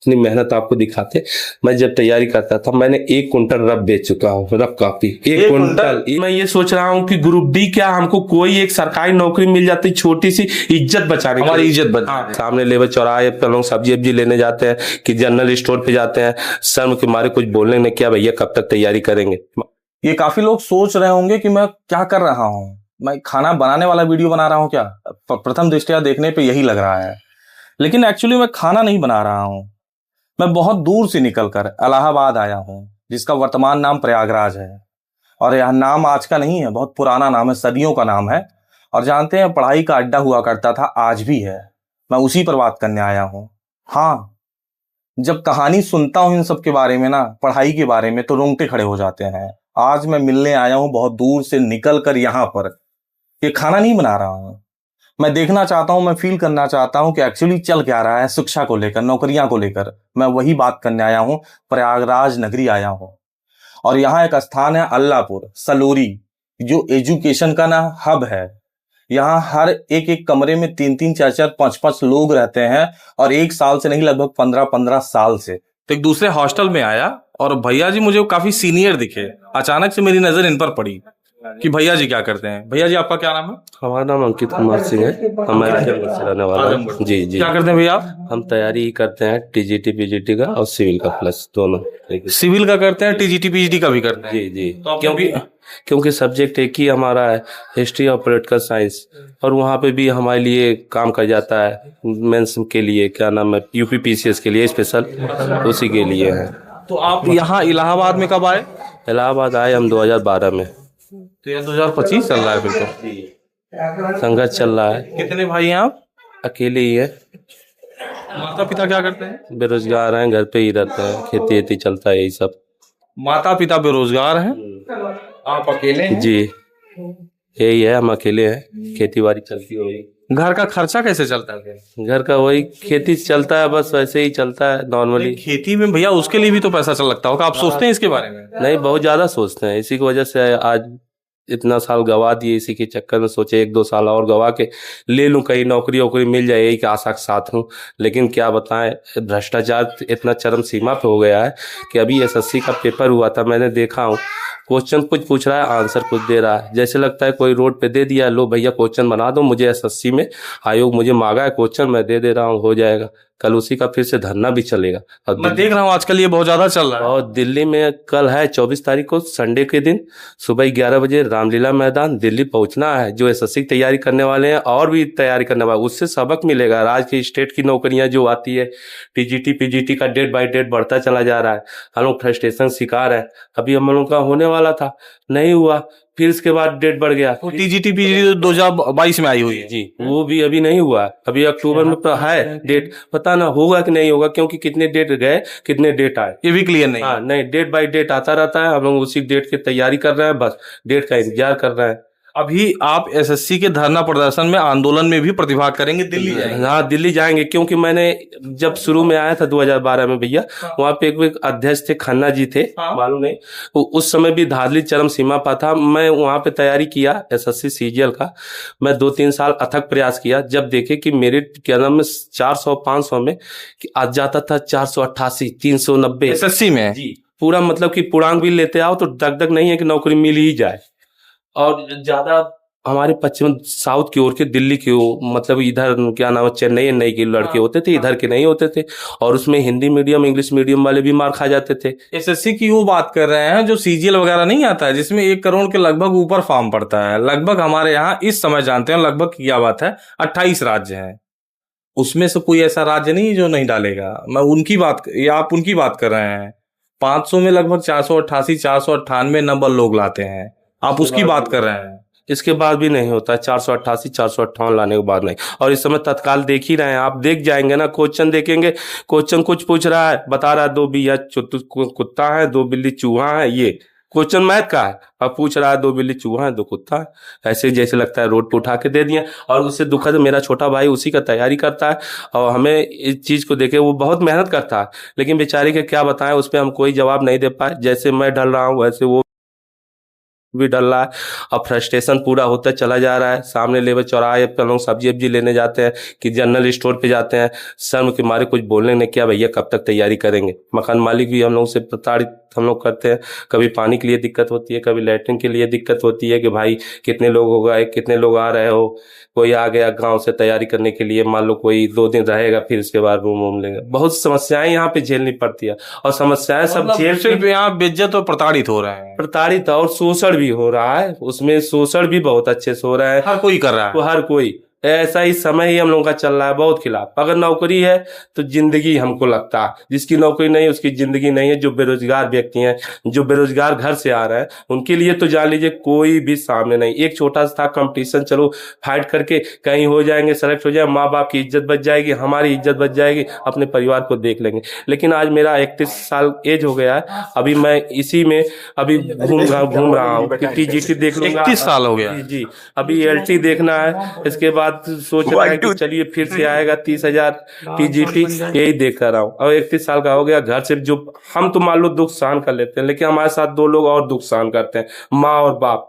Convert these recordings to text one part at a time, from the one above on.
इतनी मेहनत आपको दिखाते। मैं जब तैयारी करता था मैंने 1 कुंटल रफ बेच चुका हूँ, रफ कॉपी 1 कुंटल। मैं ये सोच रहा हूँ कि ग्रुप डी क्या हमको कोई एक सरकारी नौकरी मिल जाती, छोटी सी इज्जत बचाने, हमारी इज्जत बचा। हाँ, सामने लेबर चौराहे पर लोग सब्जी वब्जी लेने जाते हैं कि जनरल स्टोर पे जाते हैं, शर्म के मारे कुछ बोलने में, क्या भैया कब तक तैयारी करेंगे। ये काफी लोग सोच रहे होंगे कि मैं क्या कर रहा हूँ, मैं खाना बनाने वाला वीडियो बना रहा हूँ क्या। प्रथम दृष्टया देखने पे यही लग रहा है, लेकिन एक्चुअली मैं खाना नहीं बना रहा हूँ। मैं बहुत दूर से निकलकर इलाहाबाद आया हूँ, जिसका वर्तमान नाम प्रयागराज है। और यह नाम आज का नहीं है, बहुत पुराना नाम है, सदियों का नाम है। और जानते हैं, पढ़ाई का अड्डा हुआ करता था, आज भी है। मैं उसी पर बात करने आया हूँ। हाँ, जब कहानी सुनता हूँ इन सब के बारे में ना, पढ़ाई के बारे में, तो रोंगटे खड़े हो जाते हैं। आज मैं मिलने आया हूँ बहुत दूर से निकल कर यहाँ पर। ये खाना नहीं बना रहा हूँ, मैं देखना चाहता हूं, मैं फील करना चाहता हूं कि एक्चुअली चल क्या रहा है शिक्षा को लेकर, नौकरियां को लेकर। मैं वही बात करने आया हूं, प्रयागराज नगरी आया हूं। और यहाँ एक स्थान है अल्लाहपुर सलोरी, जो एजुकेशन का ना हब है। यहाँ हर एक एक कमरे में 3-3, 4-4, 5-5 लोग रहते हैं, और 1 साल से नहीं, लगभग 15-15 साल से। तो एक दूसरे हॉस्टल में आया, और भैया जी मुझे काफी सीनियर दिखे। अचानक से मेरी नजर इन पर पड़ी कि भैया जी क्या करते हैं। भैया जी, आपका क्या नाम है? हमारा नाम अंकित कुमार सिंह है, हमारे आजमगढ़ से रहने वाला हूँ। जी जी। क्या करते हैं भैया आप? हम तैयारी ही करते हैं टीजीटी पीजीटी का और सिविल का, प्लस दोनों। सिविल का करते हैं, टीजीटी पीजीटी का भी करते हैं? जी जी। तो क्योंकि सब्जेक्ट एक ही हमारा है, हिस्ट्री और पॉलिटिकल साइंस, और वहाँ पे भी हमारे लिए काम कर जाता है। मेंस के लिए क्या नाम है, यूपी पीसीएस के लिए स्पेशल, उसी के लिए है। तो आप यहाँ इलाहाबाद में कब आए? इलाहाबाद आए हम 2012 में। तो ये 2025 चल रहा है फिर तो। संघर्ष चल रहा है। कितने भाई हैं आप? अकेले ही है। माता पिता क्या करते हैं? बेरोजगार हैं, घर पे ही रहते हैं, खेती वेती चलता है, यही सब। माता पिता बेरोजगार हैं, आप अकेले हैं? जी, यही है, हम अकेले हैं, खेती बाड़ी चलती है वही। घर का खर्चा कैसे चलता है? घर का वही खेती चलता है, बस वैसे ही चलता है नॉर्मली। खेती में भैया उसके लिए भी तो पैसा चल लगता होगा, आप सोचते हैं इसके बारे में? नहीं, बहुत ज्यादा सोचते हैं, इसी की वजह से आज इतना साल गवा दिए, इसी के चक्कर में सोचे 1-2 साल और गवा के ले लूं, कहीं नौकरी वोकरी मिल जाए, यही आशा के साथ हूं। लेकिन क्या बताएं, भ्रष्टाचार इतना चरम सीमा पे हो गया है कि अभी एसएससी का पेपर हुआ था, मैंने देखा हूं, क्वेश्चन कुछ पूछ रहा है, आंसर कुछ दे रहा है, जैसे लगता है कोई रोड पे दे दिया, लो भैया क्वेश्चन बना दो, मुझे एसएससी में आयोग मुझे मांगा है क्वेश्चन, मैं दे दे रहा हूँ, हो जाएगा। कल उसी का फिर से धरना भी चलेगा। और मैं देख रहा हूँ आजकल ये बहुत ज्यादा चल रहा है। और दिल्ली में कल है 24 तारीख को, संडे के दिन सुबह 11 बजे रामलीला मैदान दिल्ली पहुंचना है। जो एसएससी की तैयारी करने वाले हैं और भी तैयारी करने वाले, उससे सबक मिलेगा। राज्य की स्टेट की नौकरियां जो आती है, टीजीटी पीजीटी का डेट बाय डेट बढ़ता चला जा रहा है, हम लोग फ्रस्ट्रेशन शिकार है। अभी हम लोग का होने वाला था, नहीं हुआ, फिर इसके बाद डेट बढ़ गया। टीजीटी पीजीटी 2022 में आई हुई है जी, वो भी अभी नहीं हुआ, अभी अक्टूबर में तो है डेट, पता ना होगा कि नहीं होगा, क्योंकि कितने डेट गए कितने डेट आए ये भी क्लियर नहीं। हाँ, नहीं, डेट बाय डेट आता रहता है, हम लोग उसी डेट की तैयारी कर रहे हैं, बस डेट का इंतजार कर रहे हैं। अभी आप एसएससी के धरना प्रदर्शन में, आंदोलन में भी प्रतिभाग करेंगे, दिल्ली जाएंगे? हाँ, दिल्ली जाएंगे, क्योंकि मैंने जब शुरू में आया था 2012 में भैया, वहाँ पे एक अध्यक्ष थे, खन्ना जी थे, मालूम नहीं, उस समय भी धांधली चरम सीमा पर था। मैं वहाँ पे तैयारी किया एसएससी सीजीएल का, मैं 2-3 साल अथक प्रयास किया, जब देखे कि मेरे क्या नाम में 400-500 में आज जाता था 488, 390 एसएससी में। जी, पूरा मतलब कि पूर्णांक भी लेते आओ तो दग नहीं है कि नौकरी मिल ही जाए। और ज्यादा हमारे पश्चिम साउथ की ओर के, दिल्ली की ओर, मतलब इधर क्या नाम है, चेन्नई के लड़के होते थे, इधर के नहीं होते थे, और उसमें हिंदी मीडियम इंग्लिश मीडियम वाले भी मार खा जाते थे। एसएससी की वो बात कर रहे हैं जो सीजीएल वगैरह नहीं आता है, जिसमें 1 करोड़ के लगभग ऊपर फॉर्म पड़ता है। लगभग हमारे यहाँ इस समय जानते हैं, लगभग क्या बात है, 28 राज्य हैं, उसमें से कोई ऐसा राज्य नहीं जो नहीं डालेगा। मैं उनकी बात, या आप उनकी बात कर रहे हैं। 500 में लगभग 488, 498 नंबर लोग लाते हैं, आप उसकी बात कर रहे हैं। इसके बाद भी नहीं होता है, 488 458 लाने के बाद नहीं। और इस समय तत्काल देख ही रहे हैं, आप देख जाएंगे ना, क्वेश्चन देखेंगे, क्वेश्चन कुछ पूछ रहा है, बता रहा है 2 बिल्ली कुत्ता है, 2 बिल्ली चूहा है, ये क्वेश्चन मैथ का है, अब पूछ रहा है 2 बिल्ली चूहा है 2 कुत्ता है, ऐसे जैसे लगता है रोड पे उठा के दे दिए। और उससे दुखद मेरा छोटा भाई उसी का तैयारी करता है, और हमें इस चीज को देखे वो बहुत मेहनत करता है, लेकिन बेचारे के क्या बताएं, उस पर हम कोई जवाब नहीं दे पाए। जैसे मैं ढल रहा हूँ वैसे वो भी डल रहा है। अब फ्रस्ट्रेशन पूरा होता चला जा रहा है। सामने लेबर चौराहे पे हम लोग सब्जी वब्जी लेने जाते हैं कि जनरल स्टोर पे जाते हैं, शर्म के मारे कुछ बोलने ने, क्या भैया कब तक तैयारी करेंगे। मकान मालिक भी हम लोग से प्रताड़ित हम लोग करते हैं। कभी पानी के लिए दिक्कत होती है, कभी लैट्रिन के लिए दिक्कत होती है कि भाई कितने लोग हो गए, कितने लोग आ रहे हो। कोई आ गया गांव से तैयारी करने के लिए, मान लो कोई 2 दिन रहेगा, फिर उसके बाद रूम वूम लेंगे। बहुत समस्याएं यहाँ पे झेलनी पड़ती है, और समस्याएं सब मतलब झेल सिर्फ यहाँ बेइज्जत और प्रताड़ित हो रहे हैं। प्रताड़ित और शोषण भी हो रहा है। उसमें शोषण भी बहुत अच्छे से हो रहा है। हर कोई कर रहा तो है। हर कोई ऐसा ही समय ही हम लोगों का चल रहा है, बहुत खिलाफ। अगर नौकरी है तो जिंदगी हमको लगता है, जिसकी नौकरी नहीं है उसकी जिंदगी नहीं है। जो बेरोजगार व्यक्ति हैं, जो बेरोजगार घर से आ रहे हैं, उनके लिए तो जान लीजिए कोई भी सामने नहीं। एक छोटा सा कंपटीशन, चलो फाइट करके कहीं हो जाएंगे, सेलेक्ट हो जाए, माँ बाप की इज्जत बच जाएगी, हमारी इज्जत बच जाएगी, अपने परिवार को देख लेंगे। लेकिन आज मेरा 31 साल एज हो गया है, अभी मैं इसी में अभी घूम रहा हूँ कि टीजीटी देख लूंगा। 31 साल हो गया। जी, अभी एलटी देखना है, इसके बाद सोच रहा है कि चलिए फिर से आएगा 30,000 टीजीटी, यही देख कर रहा हूँ। और 31 साल का हो गया। घर से जो हम तो मान लो दुख सहन कर लेते हैं, लेकिन हमारे साथ 2 लोग और दुख सहन करते हैं, माँ और बाप।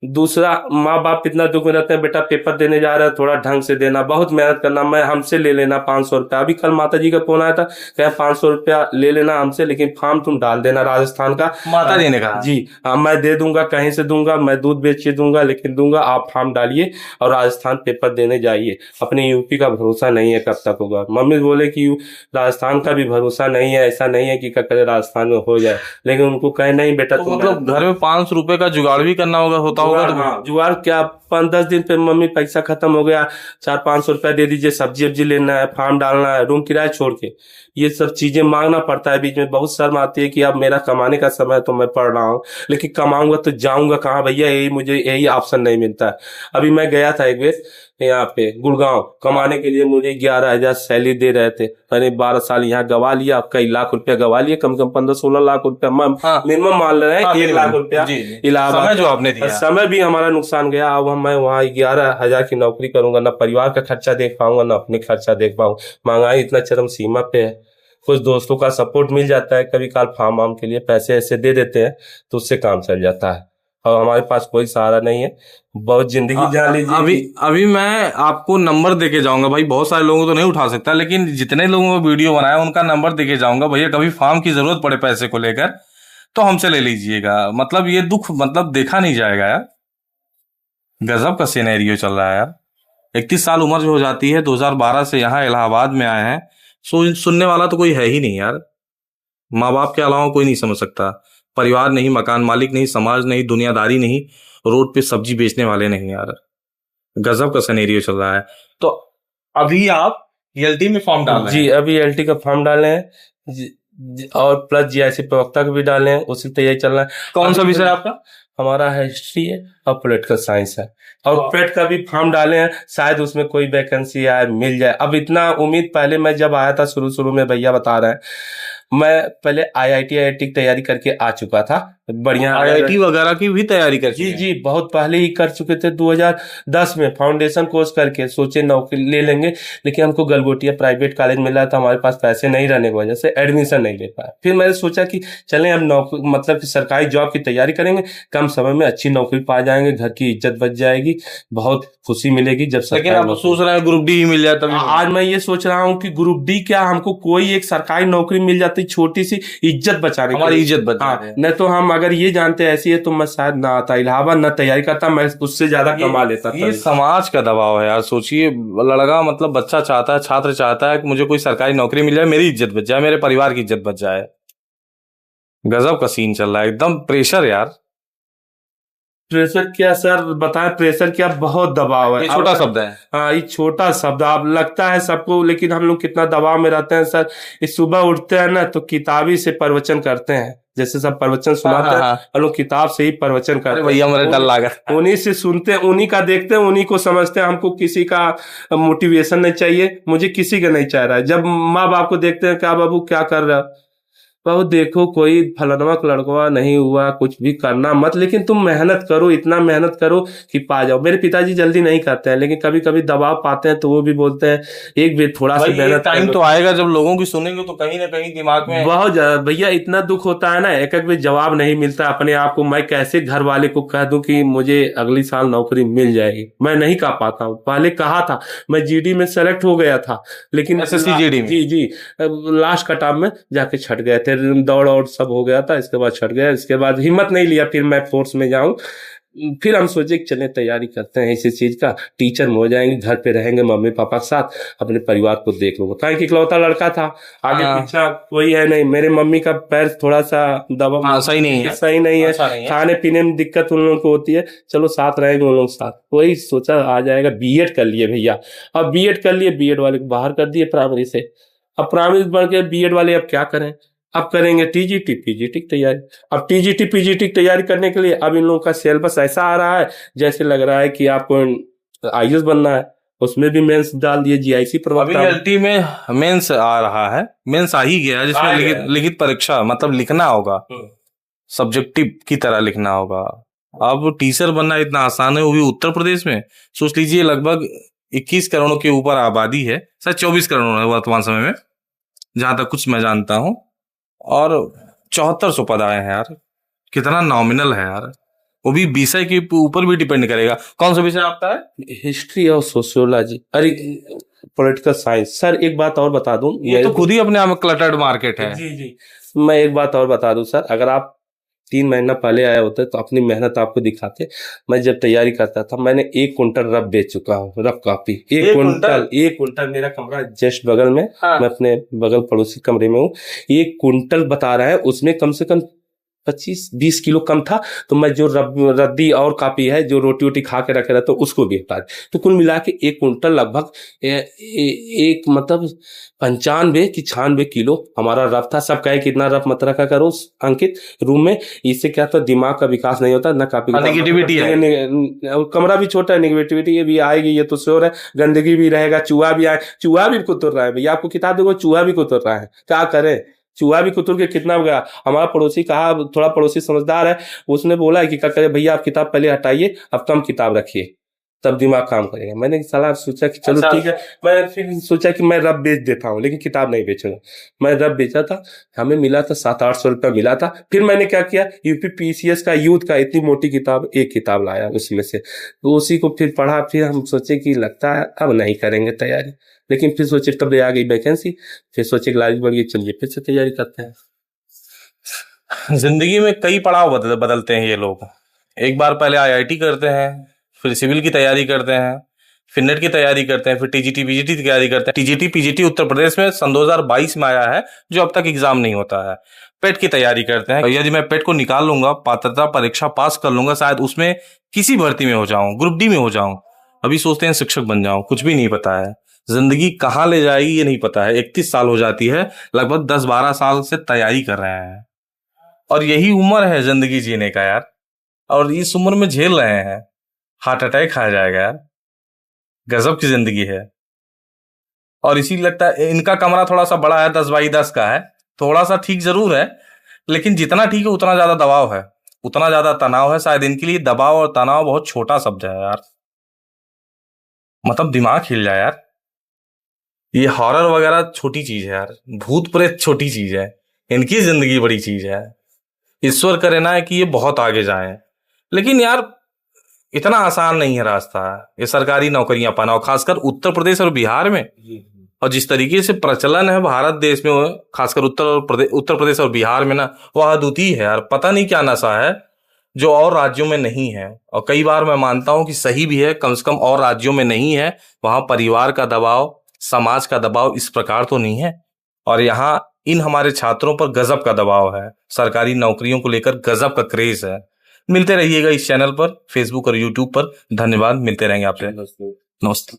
दूसरा, माँ बाप इतना दुख में रहते हैं, बेटा पेपर देने जा रहा है, थोड़ा ढंग से देना, बहुत मेहनत करना, मैं हमसे ले लेना 500 रुपया। अभी कल माता जी का फोन आया था, कहे 500 रुपया ले लेना हमसे, लेकिन फॉर्म तुम डाल देना राजस्थान का। माता जी ने कहा जी हाँ, मैं दे दूंगा, कहीं से दूंगा, मैं दूध बेच के दूंगा, लेकिन दूंगा, आप फॉर्म डालिए और राजस्थान पेपर देने जाइए। अपने यूपी का भरोसा नहीं है कब तक होगा। मम्मी बोले कि राजस्थान का भी भरोसा नहीं है, ऐसा नहीं है कि कल राजस्थान में हो जाए, लेकिन उनको कहे नहीं बेटा तो मतलब घर में 500 रुपए का जुगाड़ भी करना होता होगा। तो जुगाड़ क्या, 5-10 दिन पे मम्मी पैसा खत्म हो गया, 400-500 रुपया दे दीजिए, सब्जी वब्जी लेना है, फार्म डालना है, रूम किराया छोड़ के, ये सब चीजें मांगना पड़ता है। बीच में बहुत शर्म आती है कि अब मेरा कमाने का समय है तो मैं पढ़ रहा हूँ, लेकिन कमाऊंगा तो जाऊंगा कहाँ भैया, मुझे यही ऑप्शन नहीं मिलता है। अभी मैं गया था एक बार यहाँ पे गुड़गांव कमाने के लिए, मुझे 11,000 सैलरी दे रहे थे। मैंने 12 साल यहाँ गवा लिया, अब कई लाख रुपया गवा लिए, कम से कम 15-16 लाख रुपया मिनिमम मान रहे हैं। 1 लाख रुपया इलाहाबाद समय जो आपने दिया, समय भी हमारा नुकसान गया। अब मैं वहाँ 11,000 की नौकरी करूंगा, ना परिवार का खर्चा देख पाऊंगा, ना अपने खर्चा देख पाऊंगा। महंगाई इतना चरम सीमा पे है। कुछ दोस्तों का सपोर्ट मिल जाता है, कभी काल फार्म वार्म के लिए पैसे ऐसे दे देते हैं, तो उससे काम चल जाता है। और हमारे पास कोई सहारा नहीं है, बहुत जिंदगी जान लीजिए। अभी मैं आपको नंबर देके जाऊंगा भाई, बहुत सारे लोगों को तो नहीं उठा सकता, लेकिन जितने लोगों को वीडियो बनाया उनका नंबर देके जाऊंगा। भैया कभी फार्म की जरूरत पड़े पैसे को लेकर तो हमसे ले लीजिएगा। मतलब ये दुख मतलब देखा नहीं जाएगा यार, गजब का सिनेरियो चल रहा है यार। 31 साल उम्र जो हो जाती है, 2012 से यहाँ इलाहाबाद में आए हैं, सुनने वाला तो कोई है ही नहीं यार। माँ बाप के अलावा कोई नहीं समझ सकता, परिवार नहीं, मकान मालिक नहीं, समाज नहीं, दुनियादारी नहीं, रोड पे सब्जी बेचने वाले नहीं यार। गजब का सिनेरियो चल रहा है। तो अभी आप एलटी में फॉर्म डाल रहे हैं? जी, अभी एलटी का फॉर्म डाले हैं, और प्लस जीआईसी प्रवक्ता का भी डाले हैं, उसी तैयारी चल रहा है। कौन सा विषय आपका? हमारा हिस्ट्री है और पॉलिटिकल साइंस है, और पेट का भी फॉर्म डाले हैं, शायद उसमें कोई वैकेंसी आए, मिल जाए। अब इतना उम्मीद, पहले मैं जब आया था शुरू में, भैया बता रहे हैं, मैं पहले आईआईटी की तैयारी करके आ चुका था, बढ़िया आईआईटी वगैरह की भी तैयारी कर जी जी बहुत पहले ही कर चुके थे। 2010 में फाउंडेशन कोर्स करके सोचे नौकरी ले लेंगे, लेकिन हमको गलगोटिया प्राइवेट कॉलेज मिला था, हमारे पास पैसे नहीं रहने की वजह से एडमिशन नहीं ले पाया। फिर मैंने सोचा कि चलें अब नौकरी, मतलब कि सरकारी जॉब की तैयारी करेंगे, कम समय में अच्छी नौकरी पा जाएंगे, घर की इज्जत बच जाएगी, बहुत खुशी मिलेगी। जब लेकिन आप सोच रहे हैं ग्रुप डी ही मिल जाता। आज मैं ये सोच रहा हूँ कि ग्रुप डी क्या, हमको कोई एक सरकारी नौकरी मिल जाती, छोटी सी इज्जत बचाने, हमारी इज्जत बचा। नहीं तो हम अगर ये जानते ऐसी है तो मैं शायद ना आता इलाहाबाद, ना तैयारी करता, मैं उससे ज्यादा कमा लेता। ये समाज का दबाव है यार। सोचिए, लड़का मतलब बच्चा चाहता है, छात्र चाहता है कि मुझे कोई सरकारी नौकरी मिल जाए, मेरी इज्जत बच जाए, मेरे परिवार की इज्जत बच जाए। गजब का सीन चल रहा है, एकदम प्रेशर यार। प्रेशर क्या सर बताएं, प्रेशर क्या, बहुत दबाव है। छोटा शब्द है। हाँ, ये छोटा शब्द आप लगता है सबको, लेकिन हम लोग कितना दबाव में रहते हैं सर। इस सुबह उठते हैं ना तो किताबी से प्रवचन करते हैं, जैसे सब प्रवचन सुनाते हैं, हम लोग किताब से ही प्रवचन करते हैं। भैया मेरा डर लगा, उन्हीं से सुनते हैं, उन्हीं का देखते हैं, उन्हीं को समझते हैं। हमको किसी का मोटिवेशन नहीं चाहिए, मुझे किसी का नहीं चाह रहा है। जब माँ बाप को देखते हैं, क्या बाबू क्या कर रहा है, बहु देखो कोई फलनवा लड़कवा नहीं हुआ, कुछ भी करना मत, लेकिन तुम मेहनत करो, इतना मेहनत करो कि पा जाओ। मेरे पिताजी जल्दी नहीं करते हैं, लेकिन कभी कभी दबाव पाते हैं तो वो भी बोलते हैं एक भी थोड़ा सा भाई ये मेहनत कर टाइम लो। तो आएगा जब लोगों की सुनेंगे तो कहीं ना कहीं दिमाग में बहुत ज्यादा भैया, इतना दुख होता है ना, एक एक भी जवाब नहीं मिलता अपने आप को। मैं कैसे घर वाले को कह दूं कि मुझे अगली साल नौकरी मिल जाएगी, मैं नहीं कह पाता हूँ। पहले कहा था, मैं जीडी में सेलेक्ट हो गया था, लेकिन एसएससी जीडी में। जी जी, लास्ट कटाव में जाके छट गए थे, दौड़ और सब हो गया था, इसके बाद छट गया। इसके बाद हिम्मत नहीं लिया फिर मैं फोर्स में जाऊं। फिर हम सोचे कि चले तैयारी करते हैं इसी चीज का, टीचर में हो जाएंगे, घर पे रहेंगे मम्मी पापा के साथ, अपने परिवार को देख लूंगा। कहीं कि इकलौता लड़का था, आगे हाँ। पीछा कोई है नहीं। मेरे मम्मी का पैर थोड़ा सा दबा, हाँ, सही नहीं है, सही नहीं है, अच्छा नहीं है। खाने पीने में दिक्कत उन लोगों को होती है। चलो साथ रहेंगे उन लोग साथ, वही सोचा आ जाएगा। बीएड कर लिए भैया, अब बीएड कर लिए, बीएड वाले को बाहर कर दिए प्राइमरी से। अब प्राइमरी बढ़ के बीएड वाले अब क्या करें, अब करेंगे टीजीटी पीजीटी की तैयारी। अब टीजीटी पीजीटी की तैयारी करने के लिए अब इन लोगों का सिलेबस ऐसा आ रहा है जैसे लग रहा है कि आपको आईएएस बनना है, उसमें भी मेंस डाल दिए, जीआईसी अभी प्रवक्ता। एलटी में मेंस आ रहा है, मेंस आ ही गया है, जिसमें लिखित परीक्षा मतलब लिखना होगा, सब्जेक्टिव की तरह लिखना होगा। अब टीचर बनना इतना आसान है, वो भी उत्तर प्रदेश में। सोच लीजिए लगभग 21 करोड़ के ऊपर आबादी है, शायद 24 करोड़ है वर्तमान समय में, जहां तक कुछ मैं जानता हूं, और 7400 पद आए हैं यार। कितना नॉमिनल है यार। वो भी विषय के ऊपर भी डिपेंड करेगा। कौन सा विषय आपका है? हिस्ट्री और सोशियोलॉजी, अरे पॉलिटिकल साइंस। सर एक बात और बता दूं, ये तो खुद ही अपने आप में क्लटर्ड मार्केट है। जी जी, मैं एक बात और बता दूं सर, अगर आप 3 महीना पहले आए होते तो अपनी मेहनत आपको दिखाते। मैं जब तैयारी करता था, मैंने 1 कुंटल रफ बेच चुका हूँ, रफ कॉपी। 1 कुंटल मेरा कमरा जस्ट बगल में। हाँ। मैं अपने बगल पड़ोसी कमरे में हूँ। 1 कुंटल बता रहा है, उसमें कम से कम 25-20 किलो कम था। तो मैं जो रद्दी और कापी है, जो रोटी वोटी खा के रखे रहते, उसको भी हटा दे। तो कुल मिला के 1 कुंटल लगभग एक मतलब 95 किलो हमारा रफ था। सब कहे कितना रफ मत रखा करो अंकित रूम में, इससे क्या था दिमाग का विकास नहीं होता, न कापी नेगेटिविटी है, कमरा भी छोटा है, नेगेटिविटी ये भी आएगी, ये तो श्योर है। गंदगी भी रहेगा, चूहा भी आए, चूहा भी कुतर रहा है भैया, आपको किताब देखो चूहा भी कुतर रहा है, क्या करें। चूहा भी कुतुर के कितना हो गया। हमारा पड़ोसी कहा, थोड़ा पड़ोसी समझदार है, उसने बोला कि क्या करे भैया, आप किताब पहले हटाइए, अब कम किताब रखिए, तब दिमाग काम करेगा। मैंने सलाह सोचा कि चलो ठीक है। मैं फिर सोचा कि मैं रब बेच देता हूँ, लेकिन किताब नहीं बेचूंगा। मैं रब बेचा था, हमें मिला था 700-800 रुपया मिला था। फिर मैंने क्या किया, यूपी पीसीएस का यूथ का इतनी मोटी किताब, एक किताब लाया उसमें से, तो उसी को फिर पढ़ा। फिर हम सोचे कि लगता है अब नहीं करेंगे तैयारी, लेकिन फिर सोचे तब आ गई वैकेंसी, फिर सोचे लालच बढ़ गई, चलिए फिर से तैयारी करते हैं। जिंदगी में कई पड़ाव बदलते हैं ये लोग। एक बार पहले आईआईटी करते हैं, फिर सिविल की तैयारी करते हैं, फिर नेट की तैयारी करते हैं, फिर टीजीटी पीजीटी की तैयारी करते हैं। टीजीटी पीजीटी उत्तर प्रदेश में सन 2022 में आया है, जो अब तक एग्जाम नहीं होता है। पेट की तैयारी करते हैं। यदि मैं पेट को निकाल लूंगा, पात्रता परीक्षा पास कर लूंगा, शायद उसमें किसी भर्ती में हो जाऊं, ग्रुप डी में हो जाऊं। अभी सोचते हैं शिक्षक बन जाऊं, कुछ भी नहीं पता है। जिंदगी कहाँ ले जाएगी ये नहीं पता है। 31 साल हो जाती है, लगभग 10-12 साल से तैयारी कर रहे हैं, और यही उम्र है जिंदगी जीने का यार। और इस उम्र में झेल रहे हैं, हार्ट अटैक आ जाएगा यार। गजब की जिंदगी है। और इसी लगता है इनका कमरा थोड़ा सा बड़ा है, 10x10 का है, थोड़ा सा ठीक जरूर है, लेकिन जितना ठीक है उतना ज्यादा दबाव है, उतना ज्यादा तनाव है। शायद इनके लिए दबाव और तनाव बहुत छोटा शब्द है यार। मतलब दिमाग हिल जाए यार। ये हॉरर वगैरह छोटी चीज है यार, भूत प्रेत छोटी चीज है, इनकी जिंदगी बड़ी चीज है। ईश्वर करे ना कि ये बहुत आगे जाए, लेकिन यार इतना आसान नहीं है रास्ता ये सरकारी नौकरियां पाना, और खासकर उत्तर प्रदेश और बिहार में। और जिस तरीके से प्रचलन है भारत देश में, खासकर उत्तर प्रदेश और बिहार में ना, वह अद्वितीय है यार। पता नहीं क्या नशा है जो और राज्यों में नहीं है। और कई बार मैं मानता हूं कि सही भी है, कम से कम और राज्यों में नहीं है। वहां परिवार का दबाव, समाज का दबाव इस प्रकार तो नहीं है, और यहाँ इन हमारे छात्रों पर गजब का दबाव है। सरकारी नौकरियों को लेकर गजब का क्रेज है। मिलते रहिएगा इस चैनल पर, फेसबुक और यूट्यूब पर। धन्यवाद, मिलते रहेंगे आपसे। नमस्ते।